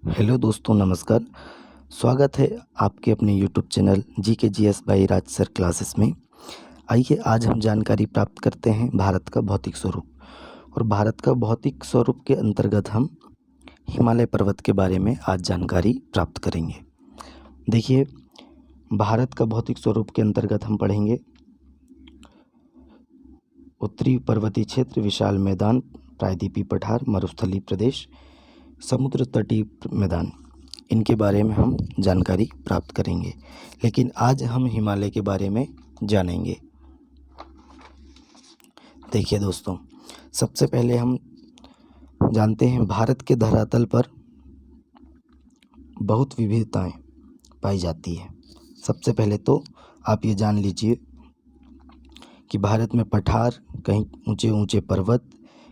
Hello दोस्तों, नमस्कार। स्वागत है आपके अपने YouTube channel GKGS by Raj sir classes में। आइए आज हम जानकारी प्राप्त करते हैं भारत का भौतिक स्वरूप। और भारत का भौतिक स्वरूप के अंतर्गत हम हिमालय पर्वत के बारे में आज जानकारी प्राप्त करेंगे। देखिए, भारत का भौतिक स्वरूप के अंतर्गत हम पढ़ेंगे उत्तरी पर्वतीय क्षेत्र, विशाल मैदान, प्रायद्वीपीय पठार, मरुस्थलीय प्रदेश, समुद्र तटीय मैदान, इनके बारे में हम जानकारी प्राप्त करेंगे। लेकिन आज हम हिमालय के बारे में जानेंगे। देखिए दोस्तों, सबसे पहले हम जानते हैं भारत के धरातल पर बहुत विविधताएं पाई जाती है। सबसे पहले तो आप ये जान लीजिए कि भारत में पठार, कहीं ऊंचे ऊंचे पर्वत,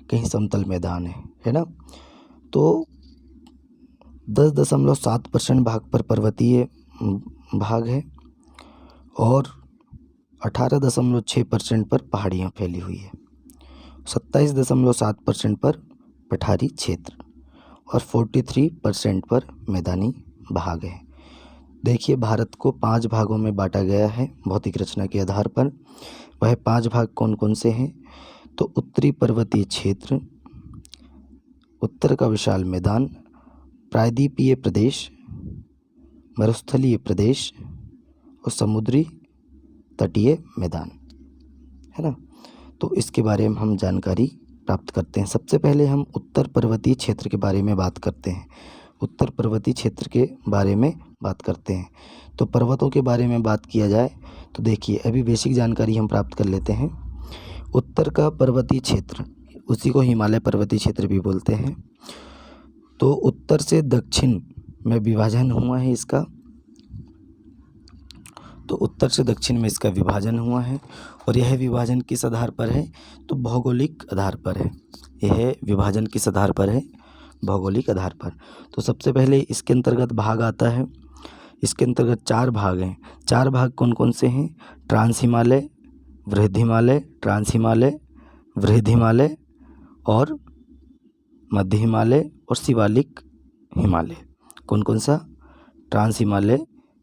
कहीं समतल मैदान है ना। तो 10.7% भाग पर पर्वतीय भाग है और 18.6% पर पहाड़ियाँ फैली हुई है। 27.7% पर पठारी क्षेत्र और 43% पर मैदानी भाग है। देखिए, भारत को 5 भागों में बांटा गया है भौतिक रचना के आधार पर। वह 5 भाग कौन कौन से हैं? तो उत्तरी पर्वतीय क्षेत्र, उत्तर का विशाल मैदान, प्रायद्वीपीय प्रदेश, मरुस्थलीय प्रदेश और समुद्री तटीय मैदान, है ना। तो इसके बारे में हम जानकारी प्राप्त करते हैं। सबसे पहले हम उत्तर पर्वतीय क्षेत्र के बारे में बात करते हैं। उत्तर पर्वतीय क्षेत्र के बारे में बात करते हैं तो पर्वतों के बारे में बात किया जाए तो देखिए, अभी बेसिक जानकारी हम प्राप्त कर लेते हैं। उत्तर का पर्वतीय क्षेत्र, उसी को हिमालय पर्वतीय क्षेत्र भी बोलते हैं। तो उत्तर से दक्षिण में विभाजन हुआ है इसका। तो उत्तर से दक्षिण में इसका विभाजन हुआ है और यह विभाजन किस आधार पर है? तो भौगोलिक आधार पर है। यह विभाजन किस आधार पर है? भौगोलिक आधार पर। तो सबसे पहले इसके अंतर्गत भाग आता है। इसके अंतर्गत 4 भाग हैं। 4 भाग कौन कौन से हैं? ट्रांस हिमालय, वृहद हिमालय, ट्रांस हिमालय, वृहद हिमालय और मध्य हिमालय और शिवालिक हिमालय। कौन कौन सा? ट्रांस हिमालय,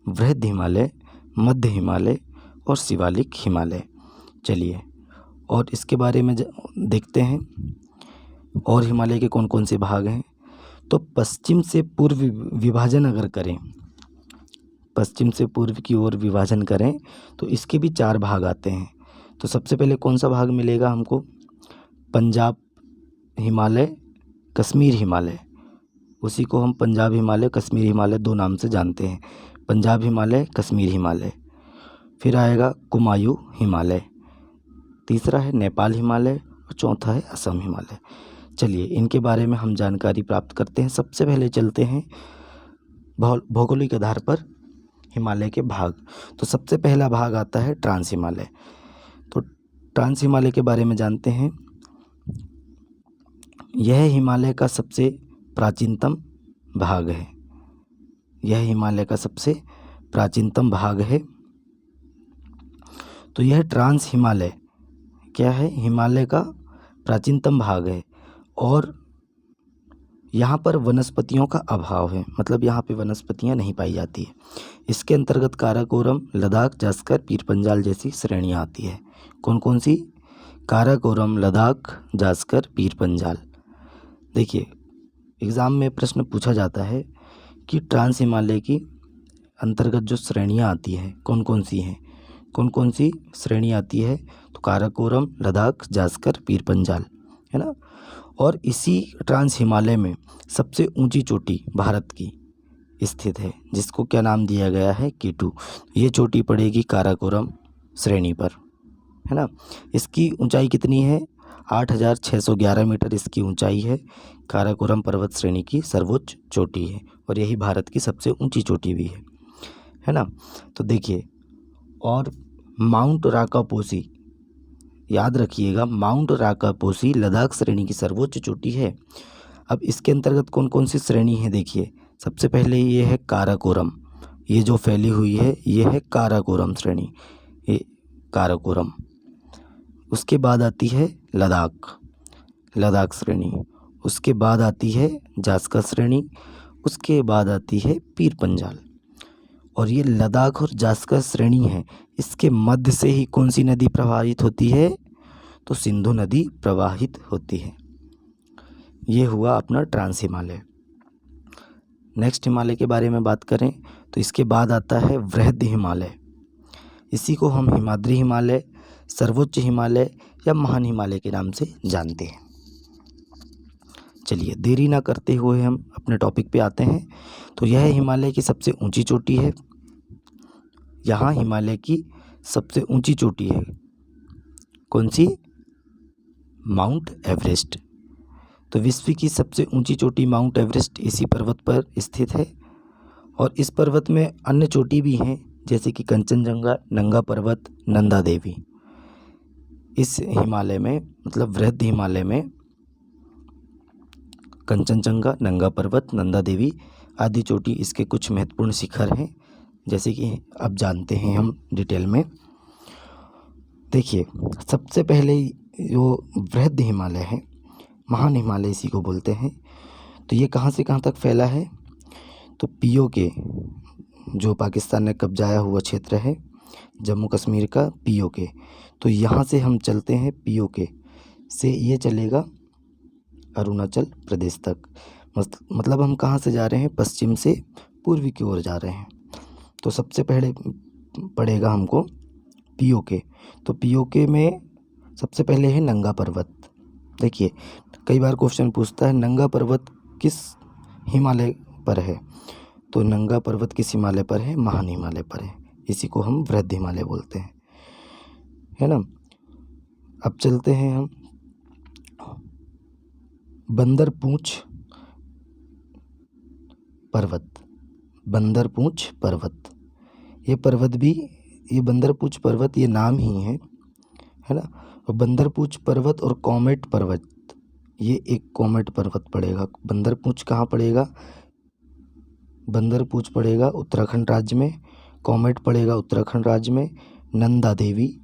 वृहद हिमालय, मध्य हिमालय और शिवालिक हिमालय। चलिए, और इसके बारे में देखते हैं और हिमालय के कौन कौन से भाग हैं। तो पश्चिम से पूर्व विभाजन अगर करें, पश्चिम से पूर्व की ओर विभाजन करें तो इसके भी 4 भाग आते हैं। तो सबसे पहले कौन सा भाग मिलेगा हमको? पंजाब हिमालय, कश्मीर हिमालय। उसी को हम पंजाब हिमालय, कश्मीर हिमालय 2 नाम से जानते हैं। पंजाब हिमालय, कश्मीर हिमालय। फिर आएगा कुमायूं हिमालय। तीसरा है नेपाल हिमालय और चौथा है असम हिमालय। चलिए, इनके बारे में हम जानकारी प्राप्त करते हैं। सबसे पहले चलते हैं भौगोलिक आधार पर हिमालय के भाग। तो सबसे पहला भाग आता है ट्रांस हिमालय। तो ट्रांस हिमालय के बारे में जानते हैं। यह हिमालय का सबसे प्राचीनतम भाग है। यह हिमालय का सबसे प्राचीनतम भाग है। तो यह ट्रांस हिमालय क्या है? हिमालय का प्राचीनतम भाग है और यहाँ पर वनस्पतियों का अभाव है, मतलब यहाँ पे वनस्पतियाँ नहीं पाई जाती है। इसके अंतर्गत काराकोरम, लद्दाख, जास्कर, पीर पंजाल जैसी श्रेणियाँ आती है। कौन कौन सी? काराकोरम, लद्दाख, जास्कर, पीर पंजाल। देखिए, एग्ज़ाम में प्रश्न पूछा जाता है कि ट्रांस हिमालय की अंतर्गत जो श्रेणियाँ आती हैं कौन कौन सी हैं? कौन कौन सी श्रेणी आती है? तो काराकोरम, लद्दाख, जास्कर, पीर पंजाल, है ना। और इसी ट्रांस हिमालय में सबसे ऊंची चोटी भारत की स्थित है, जिसको क्या नाम दिया गया है? K2। ये चोटी पड़ेगी काराकोरम श्रेणी पर, है ना। इसकी ऊंचाई कितनी है? 8,611 मीटर इसकी ऊंचाई है। काराकोरम पर्वत श्रेणी की सर्वोच्च चोटी है और यही भारत की सबसे ऊंची चोटी भी है ना। तो देखिए, और माउंट राकापोसी, याद रखिएगा, माउंट राकापोसी लद्दाख श्रेणी की सर्वोच्च चोटी है। अब इसके अंतर्गत कौन कौन सी श्रेणी है? देखिए, सबसे पहले ये है काराकोरम। ये जो फैली हुई है ये है काराकोरम श्रेणी, ये काराकोरम। उसके बाद आती है लद्दाख, लद्दाख श्रेणी। उसके बाद आती है जास्कर श्रेणी। उसके बाद आती है पीर पंजाल, और ये लद्दाख और जास्कर श्रेणी है, इसके मध्य से ही कौन सी नदी प्रवाहित होती है? तो सिंधु नदी प्रवाहित होती है। ये हुआ अपना ट्रांस हिमालय। नेक्स्ट हिमालय के बारे में बात करें तो इसके बाद आता है वृहद हिमालय। इसी को हम हिमाद्री हिमालय, सर्वोच्च हिमालय या महान हिमालय के नाम से जानते हैं। चलिए देरी ना करते हुए हम अपने टॉपिक पे आते हैं। तो यह हिमालय की सबसे ऊंची चोटी है। यहाँ हिमालय की सबसे ऊंची चोटी है कौन सी? Mount Everest. तो विश्व की सबसे ऊंची चोटी माउंट एवरेस्ट इसी पर्वत पर स्थित है। और इस पर्वत में अन्य चोटी भी हैं, जैसे कि कंचनजंगा, नंगा पर्वत, नंदा देवी। इस हिमालय में मतलब वृहद हिमालय में कंचनजंगा, नंगा पर्वत, नंदा देवी आदि चोटी इसके कुछ महत्वपूर्ण शिखर हैं, जैसे कि अब जानते हैं हम डिटेल में। देखिए, सबसे पहले जो वृहद हिमालय है, महान हिमालय इसी को बोलते हैं, तो ये कहाँ से कहाँ तक फैला है? तो पीओके, जो पाकिस्तान ने कब्जाया हुआ क्षेत्र है जम्मू कश्मीर का, पीओके, तो यहाँ से हम चलते हैं पीओके से, ये चलेगा अरुणाचल प्रदेश तक। मतलब हम कहाँ से जा रहे हैं? पश्चिम से पूर्वी की ओर जा रहे हैं। तो सबसे पहले पड़ेगा हमको पीओके। तो पीओके में सबसे पहले है नंगा पर्वत। देखिए, कई बार क्वेश्चन पूछता है नंगा पर्वत किस हिमालय पर है? तो नंगा पर्वत किस हिमालय पर है? महान हिमालय पर है। इसी को हम वृहद हिमालय बोलते हैं, है ना। अब चलते हैं हम बंदरपूंछ पर्वत। बंदरपूंछ पर्वत, ये पर्वत भी, ये बंदरपूंछ पर्वत ये नाम ही है ना। और बंदरपूंछ पर्वत और कॉमेट पर्वत, ये एक कॉमेट पर्वत पड़ेगा। बंदरपूंछ कहाँ पड़ेगा? बंदरपूंछ पड़ेगा उत्तराखंड राज्य में, कॉमेट पड़ेगा उत्तराखंड राज्य में, नंदा देवी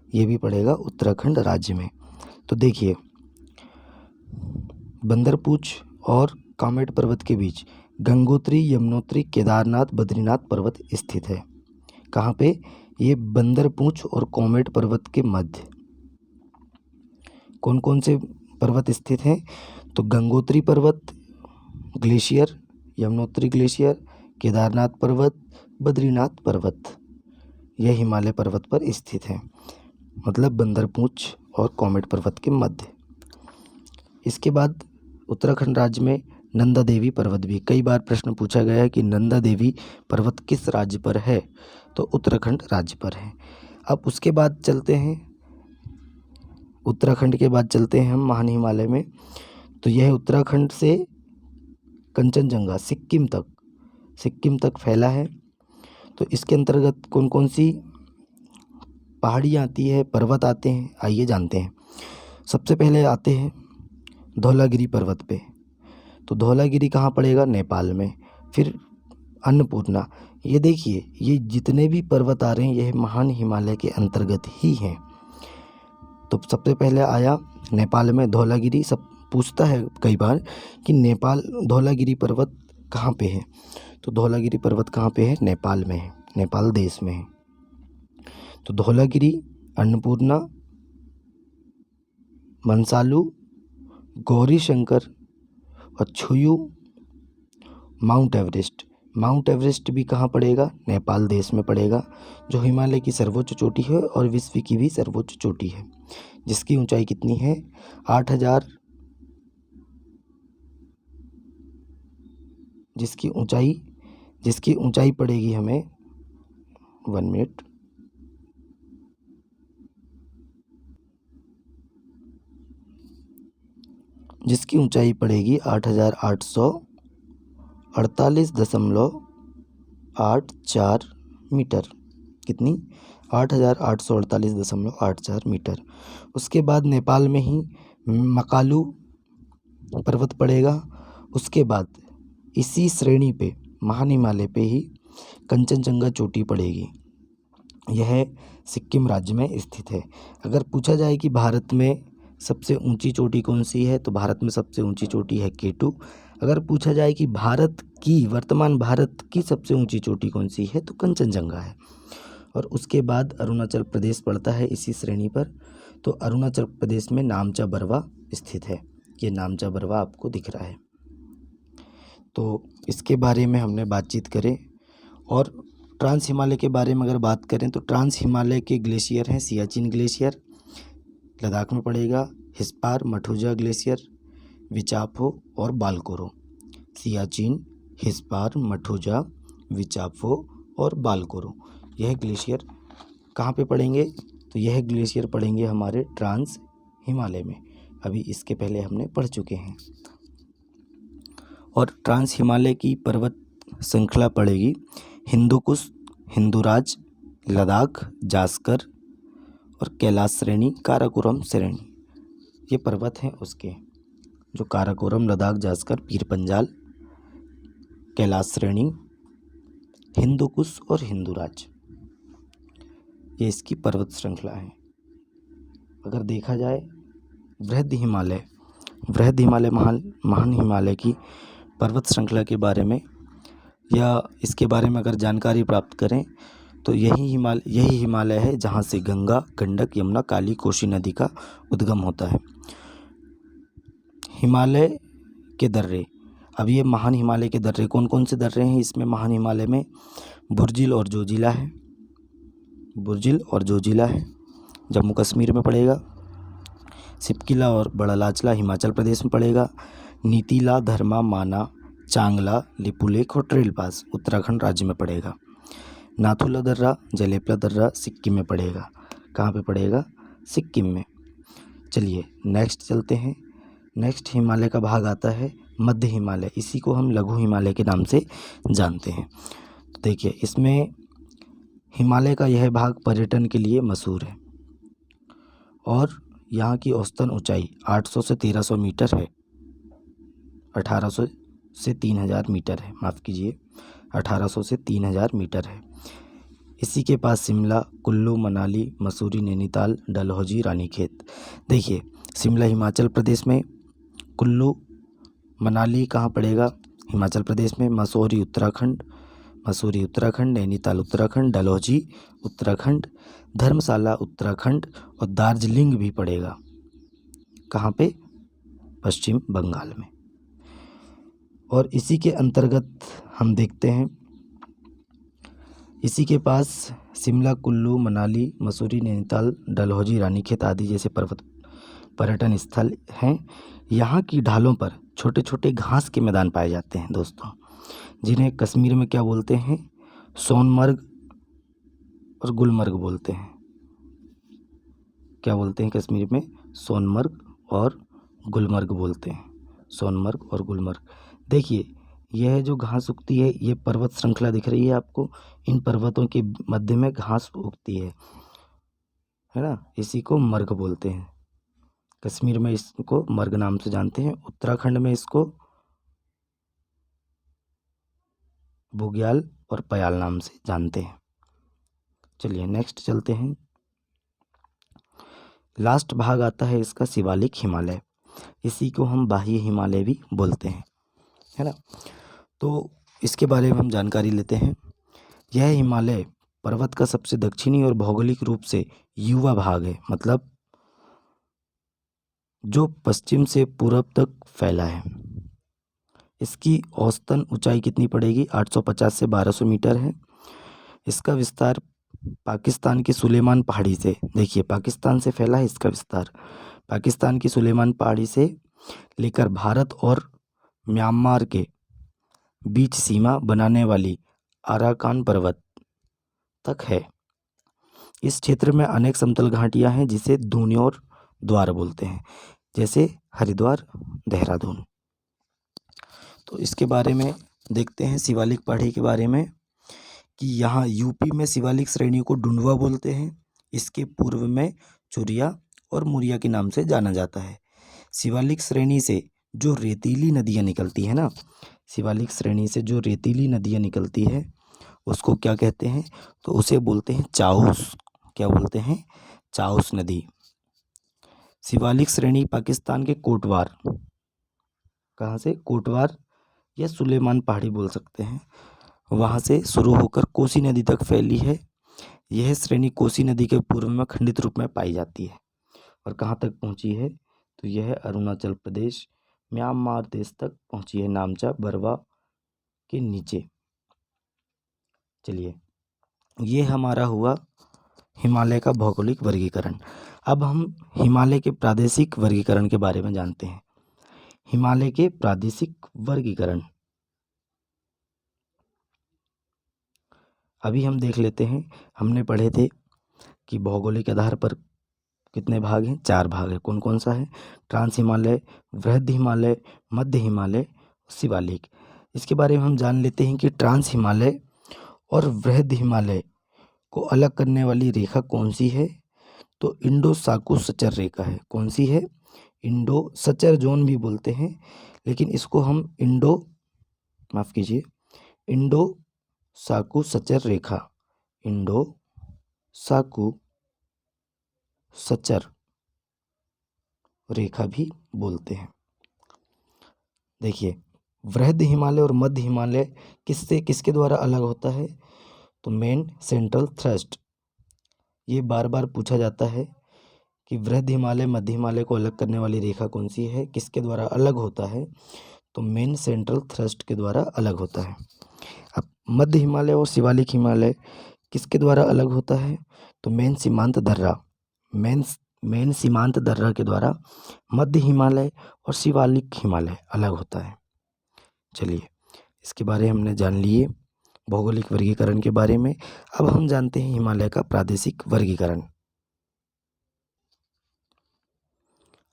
ये भी पड़ेगा उत्तराखंड राज्य में। तो देखिए, बंदरपूंछ और कॉमेट पर्वत के बीच गंगोत्री, यमुनोत्री, केदारनाथ, बद्रीनाथ पर्वत स्थित है। कहाँ पे? ये बंदरपूंछ और कॉमेट पर्वत के मध्य कौन कौन से पर्वत स्थित हैं? तो गंगोत्री पर्वत ग्लेशियर, यमुनोत्री ग्लेशियर, केदारनाथ पर्वत, बद्रीनाथ पर्वत, यह हिमालय पर्वत पर स्थित है, मतलब बंदरपूंछ और कॉमेट पर्वत के मध्य। इसके बाद उत्तराखंड राज्य में नंदा देवी पर्वत भी, कई बार प्रश्न पूछा गया है कि नंदा देवी पर्वत किस राज्य पर है? तो उत्तराखंड राज्य पर है। अब उसके बाद चलते हैं, उत्तराखंड के बाद चलते हैं हम महान हिमालय में। तो यह उत्तराखंड से कंचनजंगा सिक्किम तक फैला है। तो इसके अंतर्गत कौन कौन सी पहाड़ी आती है, पर्वत आते हैं, आइए जानते हैं। सबसे पहले आते हैं धौलागिरी पर्वत पे। तो धौलागिरी कहाँ पड़ेगा? नेपाल में। फिर अन्नपूर्णा, ये देखिए, ये जितने भी पर्वत आ रहे हैं यह महान हिमालय के अंतर्गत ही हैं। तो सबसे पहले आया नेपाल में धौलागिरी। सब पूछता है कई बार कि नेपाल धौलागिरी पर्वत कहाँ पे है? तो धौलागिरी पर्वत कहाँ पे है? नेपाल में है, नेपाल देश में है। तो धौलागिरी, अन्नपूर्णा, मंसालू, गौरी शंकर और छुयू, माउंट एवरेस्ट भी कहाँ पड़ेगा? नेपाल देश में पड़ेगा, जो हिमालय की सर्वोच्च चोटी है और विश्व की भी सर्वोच्च चोटी है, जिसकी ऊंचाई कितनी है? 8,000, जिसकी ऊंचाई पड़ेगी हमें 1 मिनट, जिसकी ऊंचाई पड़ेगी 8,848.84 मीटर। कितनी? 8,848.84 मीटर। उसके बाद नेपाल में ही मकालू पर्वत पड़ेगा। उसके बाद इसी श्रेणी पे, महान हिमालय पे ही कंचनजंगा चोटी पड़ेगी। यह सिक्किम राज्य में स्थित है। अगर पूछा जाए कि भारत में सबसे ऊंची चोटी कौन सी है, तो भारत में सबसे ऊंची चोटी है K2। अगर पूछा जाए कि भारत कि वर्तमान भारत की सबसे ऊंची चोटी कौन सी है, तो कंचनजंगा है। और उसके बाद अरुणाचल प्रदेश पड़ता है इसी श्रेणी पर। तो अरुणाचल प्रदेश में नामचा बरवा स्थित है। ये नामचा बरवा आपको दिख रहा है। तो इसके बारे में हमने बातचीत करें। और ट्रांस हिमालय के बारे में अगर बात करें तो ट्रांस हिमालय के ग्लेशियर हैं सियाचिन ग्लेशियर लद्दाख में पड़ेगा, हिस्पार मठूजा ग्लेशियर, विचापो और बालकोरो। सियाचिन, हिस्पार, मठूजा, विचापो और बालकोरो, यह ग्लेशियर कहाँ पे पड़ेंगे, तो यह ग्लेशियर पड़ेंगे हमारे ट्रांस हिमालय में। अभी इसके पहले हमने पढ़ चुके हैं। और ट्रांस हिमालय की पर्वत श्रृंखला पड़ेगी हिंदुकुश, हिंदुराज, लद्दाख, जास्कर और कैलाश श्रेणी, काराकोरम श्रेणी। ये पर्वत हैं उसके, जो काराकोरम, लद्दाख, जास्कर, पीर पंजाल, कैलाश श्रेणी, हिंदुकुश और हिंदुराज, ये इसकी पर्वत श्रृंखला है। अगर देखा जाए बृहद हिमालय महान हिमालय की पर्वत श्रृंखला के बारे में या इसके बारे में अगर जानकारी प्राप्त करें तो यही हिमालय है जहाँ से गंगा, गंडक, यमुना, काली, कोसी नदी का उद्गम होता है। हिमालय के दर्रे, अब ये महान हिमालय के दर्रे कौन कौन से दर्रे हैं इसमें, महान हिमालय में बुर्जिल और जोजिला है, जम्मू कश्मीर में पड़ेगा। सिपकिला और बड़ा लाचला हिमाचल प्रदेश में पड़ेगा। नीतीला, धर्मा, माना, चांगला, लिपुलेख और ट्रेल पास उत्तराखंड राज्य में पड़ेगा। नाथुला दर्रा, जलेपला दर्रा सिक्किम में पड़ेगा। कहाँ पे पड़ेगा, सिक्किम में। चलिए नेक्स्ट चलते हैं। नेक्स्ट हिमालय का भाग आता है मध्य हिमालय, इसी को हम लघु हिमालय के नाम से जानते हैं। तो देखिए इसमें हिमालय का यह भाग पर्यटन के लिए मशहूर है और यहाँ की औसतन ऊंचाई 800 से 1300 मीटर है। 1800 से 3000 मीटर है, माफ़ कीजिए 1800 से 3000 मीटर है। इसी के पास शिमला, कुल्लू, मनाली, मसूरी, नैनीताल, डलहौजी, रानीखेत। देखिए शिमला हिमाचल प्रदेश में, कुल्लू मनाली कहाँ पड़ेगा, हिमाचल प्रदेश में, मसूरी उत्तराखंड, नैनीताल उत्तराखंड, डलहौजी उत्तराखंड, धर्मशाला उत्तराखंड और दार्जिलिंग भी पड़ेगा। कहाँ पे, पश्चिम बंगाल में। और इसी के अंतर्गत हम देखते हैं, इसी के पास शिमला, कुल्लू, मनाली, मसूरी, नैनीताल, डलहौजी, रानीखेत आदि जैसे पर्यटन स्थल हैं। यहाँ की ढालों पर छोटे छोटे घास के मैदान पाए जाते हैं दोस्तों, जिन्हें कश्मीर में क्या बोलते हैं, सोनमर्ग और गुलमर्ग बोलते हैं। क्या बोलते हैं कश्मीर में, सोनमर्ग और गुलमर्ग बोलते हैं, सोनमर्ग और गुलमर्ग। देखिए यह जो घास उगती है, ये पर्वत श्रृंखला दिख रही है आपको, इन पर्वतों के मध्य में घास उगती है ना, इसी को मर्ग बोलते हैं। कश्मीर में इसको मर्ग नाम से जानते हैं, उत्तराखंड में इसको बुग्याल और पयाल नाम से जानते हैं। चलिए नेक्स्ट चलते हैं। लास्ट भाग आता है इसका शिवालिक हिमालय, इसी को हम बाह्य हिमालय भी बोलते हैं, है ना। तो इसके बारे में हम जानकारी लेते हैं। यह हिमालय पर्वत का सबसे दक्षिणी और भौगोलिक रूप से युवा भाग है, मतलब जो पश्चिम से पूर्व तक फैला है। इसकी औसतन ऊंचाई कितनी पड़ेगी, 850 से 1200 मीटर है। इसका विस्तार पाकिस्तान की सुलेमान पहाड़ी से, देखिए पाकिस्तान से फैला है इसका विस्तार, पाकिस्तान की सुलेमान पहाड़ी से लेकर भारत और म्यांमार के बीच सीमा बनाने वाली अराकान पर्वत तक है। इस क्षेत्र में अनेक समतल घाटियां हैं जिसे दूनी और द्वार बोलते हैं, जैसे हरिद्वार, देहरादून। तो इसके बारे में देखते हैं, शिवालिक पहाड़ी के बारे में, कि यहाँ यूपी में शिवालिक श्रेणी को डुंडवा बोलते हैं। इसके पूर्व में चुरिया और मुरिया के नाम से जाना जाता है। शिवालिक श्रेणी से जो रेतीली नदियाँ निकलती है ना, शिवालिक श्रेणी से जो रेतीली नदियाँ निकलती है उसको क्या कहते हैं, तो उसे बोलते हैं चाउस। क्या बोलते हैं, चाउस नदी। शिवालिक श्रेणी पाकिस्तान के कोटवार, कहाँ से, कोटवार या सुलेमान पहाड़ी बोल सकते हैं, वहाँ से शुरू होकर कोसी नदी तक फैली है। यह श्रेणी कोसी नदी के पूर्व में खंडित रूप में पाई जाती है और कहाँ तक पहुँची है, तो यह अरुणाचल प्रदेश म्यांमार देश तक पहुँची है, नामचा बरवा के नीचे। चलिए, ये हमारा हुआ हिमालय का भौगोलिक वर्गीकरण। अब हम हिमालय के प्रादेशिक वर्गीकरण के बारे में जानते हैं। हिमालय के प्रादेशिक वर्गीकरण अभी हम देख लेते हैं। हमने पढ़े थे कि भौगोलिक आधार पर कितने भाग हैं, 4 भाग हैं। कौन कौन सा है? ट्रांस हिमालय, वृहद हिमालय, मध्य हिमालय, शिवालिक। इसके बारे में हम जान लेते हैं कि ट्रांस हिमालय और वृहद हिमालय को अलग करने वाली रेखा कौन सी है, तो इंडो साकु सचर रेखा है। कौन सी है? इंडो सचर जोन भी बोलते हैं, लेकिन इसको हम इंडो साकु सचर रेखा, इंडो साकु सचर रेखा भी बोलते हैं। देखिए, वृहद हिमालय और मध्य हिमालय किसके द्वारा अलग होता है, तो मेन सेंट्रल थ्रस्ट। ये बार बार पूछा जाता है कि वृहद हिमालय मध्य हिमालय को अलग करने वाली रेखा कौन सी है, किसके द्वारा अलग होता है, तो मेन सेंट्रल थ्रस्ट के द्वारा अलग होता है। अब मध्य हिमालय और शिवालिक हिमालय किसके द्वारा अलग होता है, तो मेन सीमांत दर्रा के द्वारा मध्य हिमालय और शिवालिक हिमालय अलग होता है। चलिए, इसके बारे हमने जान लिए भौगोलिक वर्गीकरण के बारे में। अब हम जानते हैं हिमालय का प्रादेशिक वर्गीकरण।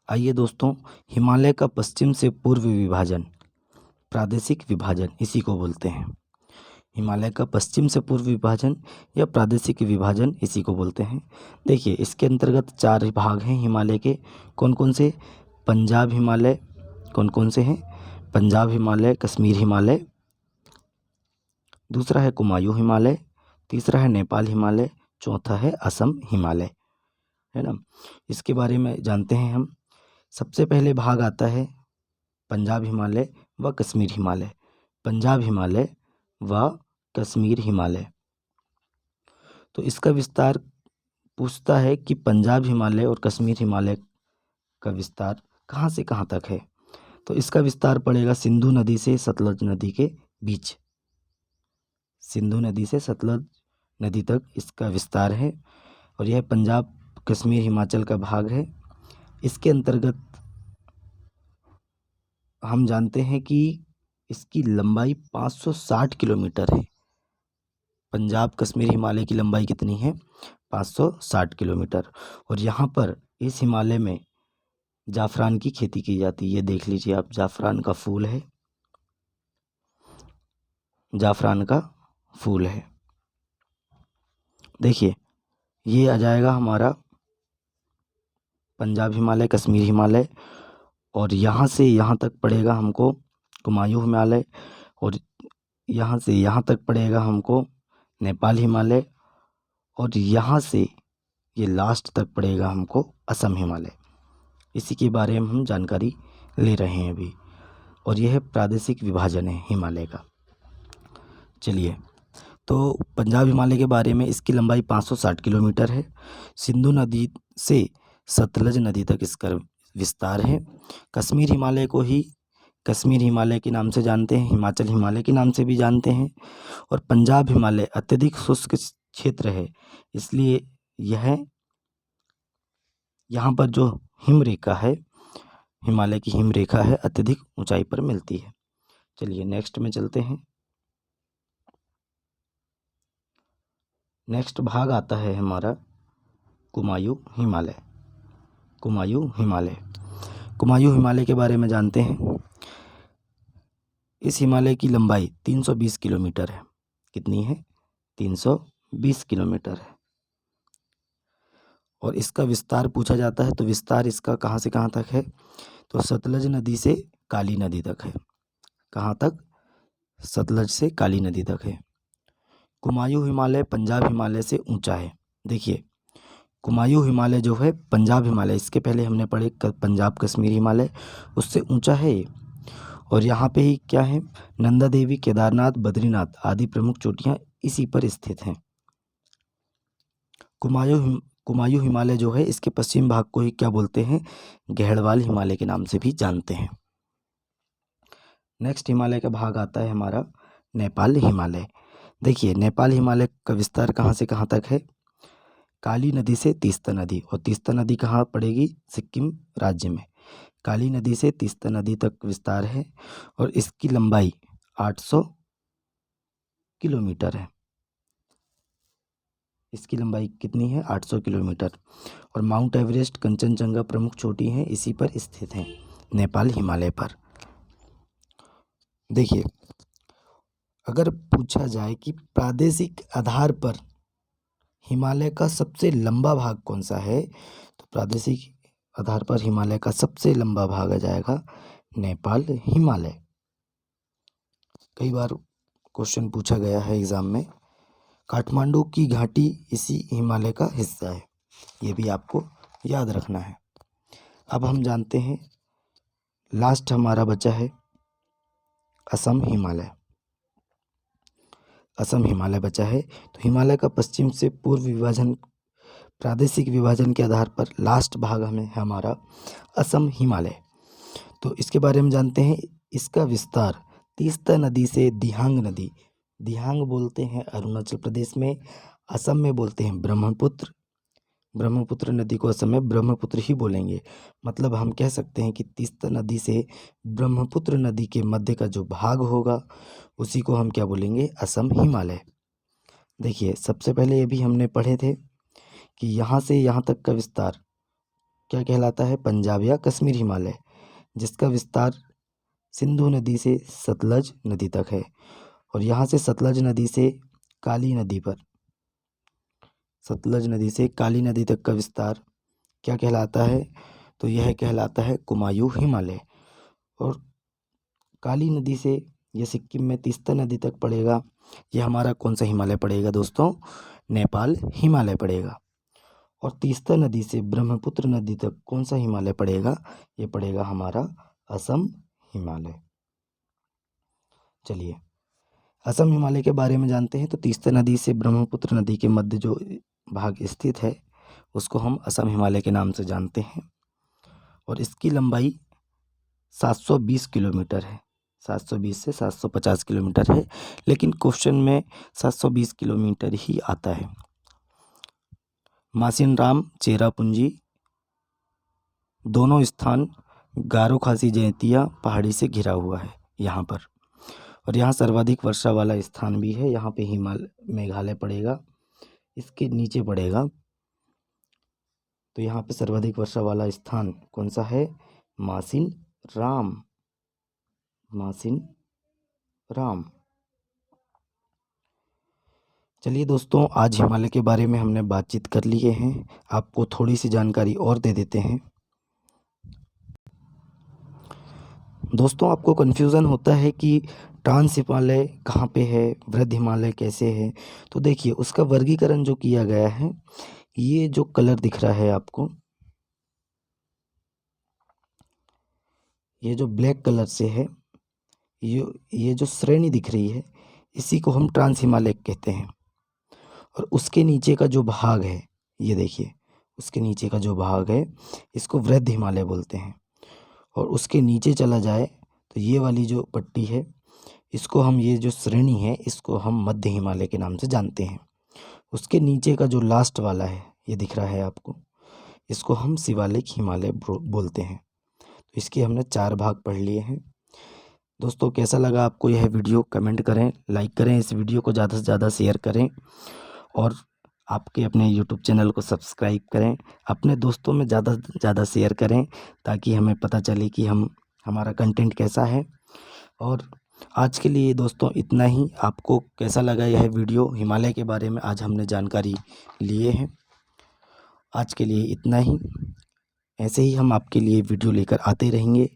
आइए दोस्तों, हिमालय का पश्चिम से पूर्व विभाजन, प्रादेशिक विभाजन, इसी को बोलते हैं। हिमालय का पश्चिम से पूर्व विभाजन या प्रादेशिक विभाजन, इसी को बोलते हैं। देखिए, इसके अंतर्गत 4 भाग हैं हिमालय के। कौन कौन से? पंजाब हिमालय। कौन कौन से हैं? पंजाब हिमालय, कश्मीर हिमालय, दूसरा है कुमायूं हिमालय, तीसरा है नेपाल हिमालय, चौथा है असम हिमालय, है ना। इसके बारे में जानते हैं हम। सबसे पहले भाग आता है पंजाब हिमालय व कश्मीर हिमालय। पंजाब हिमालय व कश्मीर हिमालय, तो इसका विस्तार पूछता है कि पंजाब हिमालय और कश्मीर हिमालय का विस्तार कहाँ से कहाँ तक है, तो इसका विस्तार पड़ेगा सिंधु नदी से सतलज नदी के बीच। सिंधु नदी से सतलज नदी तक इसका विस्तार है और यह पंजाब कश्मीर हिमाचल का भाग है। इसके अंतर्गत हम जानते हैं कि इसकी लंबाई 560 किलोमीटर है। पंजाब कश्मीर हिमालय की लंबाई कितनी है? 560 किलोमीटर। और यहाँ पर इस हिमालय में जाफरान की खेती की जाती है। ये देख लीजिए आप, जाफरान का फूल है, जाफरान का फूल है। देखिए, ये आ जाएगा हमारा पंजाब हिमालय, कश्मीर हिमालय, और यहाँ से यहाँ तक पड़ेगा हमको कुमायूं हिमालय, और यहाँ से यहाँ तक पड़ेगा हमको नेपाल हिमालय, और यहाँ से ये लास्ट तक पड़ेगा हमको असम हिमालय। इसी के बारे में हम जानकारी ले रहे हैं अभी, और यह प्रादेशिक विभाजन है हिमालय का। चलिए, तो पंजाब हिमालय के बारे में, इसकी लंबाई 560 किलोमीटर है। सिंधु नदी से सतलज नदी तक इसका विस्तार है। कश्मीर हिमालय को ही कश्मीर हिमालय के नाम से जानते हैं, हिमाचल हिमालय के नाम से भी जानते हैं। और पंजाब हिमालय अत्यधिक शुष्क क्षेत्र है, इसलिए यहाँ पर जो हिम रेखा है, हिमालय की हिम रेखा है, अत्यधिक ऊंचाई पर मिलती है। चलिए, नेक्स्ट में चलते हैं। नेक्स्ट भाग आता है हमारा कुमायूं हिमालय। कुमायूं हिमालय, कुमायूं हिमालय के बारे में जानते हैं। इस हिमालय की लंबाई 320 किलोमीटर है। कितनी है? 320 किलोमीटर है। और इसका विस्तार पूछा जाता है, तो विस्तार इसका कहाँ से कहाँ तक है, तो सतलज नदी से काली नदी तक है। कहाँ तक? सतलज से काली नदी तक है। कुमायूं हिमालय पंजाब हिमालय से ऊंचा है। देखिए, कुमायूं हिमालय जो है पंजाब हिमालय, इसके पहले हमने पढ़े पंजाब कश्मीर हिमालय, उससे ऊंचा है। और यहाँ पे ही क्या है, नंदा देवी, केदारनाथ, बद्रीनाथ आदि प्रमुख चोटियाँ इसी पर स्थित हैं। कुमायूं हिमालय जो है इसके पश्चिम भाग को ही क्या बोलते हैं, गढ़वाल हिमालय के नाम से भी जानते हैं। नेक्स्ट हिमालय का भाग आता है हमारा नेपाल हिमालय। देखिए नेपाल हिमालय का विस्तार कहाँ से कहाँ तक है, काली नदी से तीस्ता नदी, और तीस्ता नदी कहाँ पड़ेगी, सिक्किम राज्य में। काली नदी से तीस्ता नदी तक विस्तार है और इसकी लंबाई 800 किलोमीटर है। इसकी लंबाई कितनी है, 800 किलोमीटर। और माउंट एवरेस्ट, कंचनजंगा प्रमुख चोटी हैं इसी पर स्थित हैं, नेपाल हिमालय पर। देखिए अगर पूछा जाए कि प्रादेशिक आधार पर हिमालय का सबसे लंबा भाग कौन सा है, तो प्रादेशिक आधार पर हिमालय का सबसे लंबा भाग आ जाएगा नेपाल हिमालय। कई बार क्वेश्चन पूछा गया है एग्जाम में। काठमांडू की घाटी इसी हिमालय का हिस्सा है, ये भी आपको याद रखना है। अब हम जानते हैं, लास्ट हमारा बचा है असम हिमालय। असम हिमालय बचा है। तो हिमालय का पश्चिम से पूर्व विभाजन, प्रादेशिक विभाजन के आधार पर लास्ट भाग हमें है हमारा असम हिमालय। तो इसके बारे में जानते हैं। इसका विस्तार तीस्ता नदी से दिहांग नदी, दिहांग बोलते हैं अरुणाचल प्रदेश में, असम में बोलते हैं ब्रह्मपुत्र। ब्रह्मपुत्र नदी को असम में ब्रह्मपुत्र ही बोलेंगे। मतलब हम कह सकते हैं कि तीस्ता नदी से ब्रह्मपुत्र नदी के मध्य का जो भाग होगा उसी को हम क्या बोलेंगे, असम हिमालय। देखिए सबसे पहले ये भी हमने पढ़े थे कि यहाँ से यहाँ तक का विस्तार क्या कहलाता है, पंजाब या कश्मीर हिमालय, जिसका विस्तार सिंधु नदी से सतलज नदी तक है। और यहाँ से सतलज नदी से काली नदी पर, सतलज नदी से काली नदी तक का विस्तार क्या कहलाता है, तो यह कहलाता है कुमायूं हिमालय। और काली नदी से यह सिक्किम में तीस्ता नदी तक पड़ेगा, यह हमारा कौन सा हिमालय पड़ेगा दोस्तों, नेपाल हिमालय पड़ेगा। और तीस्ता नदी से ब्रह्मपुत्र नदी तक कौन सा हिमालय पड़ेगा, ये पड़ेगा हमारा असम हिमालय। चलिए असम हिमालय के बारे में जानते हैं। तो तीस्ता नदी से ब्रह्मपुत्र नदी के मध्य जो भाग स्थित है उसको हम असम हिमालय के नाम से जानते हैं। और इसकी लंबाई 720 किलोमीटर है, 720 से 750 किलोमीटर है, लेकिन क्वेश्चन में 720 किलोमीटर ही आता है। मासिनराम, चेरापूंजी दोनों स्थान गारो खासी जैंतिया पहाड़ी से घिरा हुआ है यहाँ पर। और यहाँ सर्वाधिक वर्षा वाला स्थान भी है, यहाँ पे मेघालय पड़ेगा, इसके नीचे पड़ेगा। तो यहाँ पे सर्वाधिक वर्षा वाला स्थान कौन सा है, मासिनराम, मासिनराम। चलिए दोस्तों आज हिमालय के बारे में हमने बातचीत कर लिए हैं, आपको थोड़ी सी जानकारी और दे देते हैं। दोस्तों आपको कन्फ्यूज़न होता है कि ट्रांस हिमालय कहाँ पे है, वृद्ध हिमालय कैसे है। तो देखिए उसका वर्गीकरण जो किया गया है, ये जो कलर दिख रहा है आपको, ये जो ब्लैक कलर से है, ये जो श्रेणी दिख रही है इसी को हम ट्रांस हिमालय कहते हैं। और उसके नीचे का जो भाग है, ये देखिए उसके नीचे का जो भाग है इसको वृद्ध हिमालय बोलते हैं। और उसके नीचे चला जाए तो ये वाली जो पट्टी है इसको हम, ये जो श्रेणी है इसको हम मध्य हिमालय के नाम से जानते हैं। उसके नीचे का जो लास्ट वाला है, ये दिख रहा है आपको, इसको हम शिवालिक हिमालय बोलते हैं। तो इसके हमने 4 भाग पढ़ लिए हैं। दोस्तों कैसा लगा आपको यह वीडियो, कमेंट करें, लाइक करें, इस वीडियो को ज़्यादा से ज़्यादा शेयर करें और आपके अपने यूट्यूब चैनल को सब्सक्राइब करें, अपने दोस्तों में ज़्यादा से ज़्यादा शेयर करें ताकि हमें पता चले कि हमारा कंटेंट कैसा है। और आज के लिए दोस्तों इतना ही। आपको कैसा लगा यह वीडियो, हिमालय के बारे में आज हमने जानकारी लिए हैं। आज के लिए इतना ही, ऐसे ही हम आपके लिए वीडियो लेकर आते रहेंगे।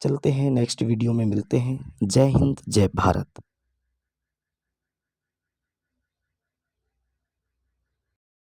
चलते हैं, नेक्स्ट वीडियो में मिलते हैं। जय हिंद, जय भारत।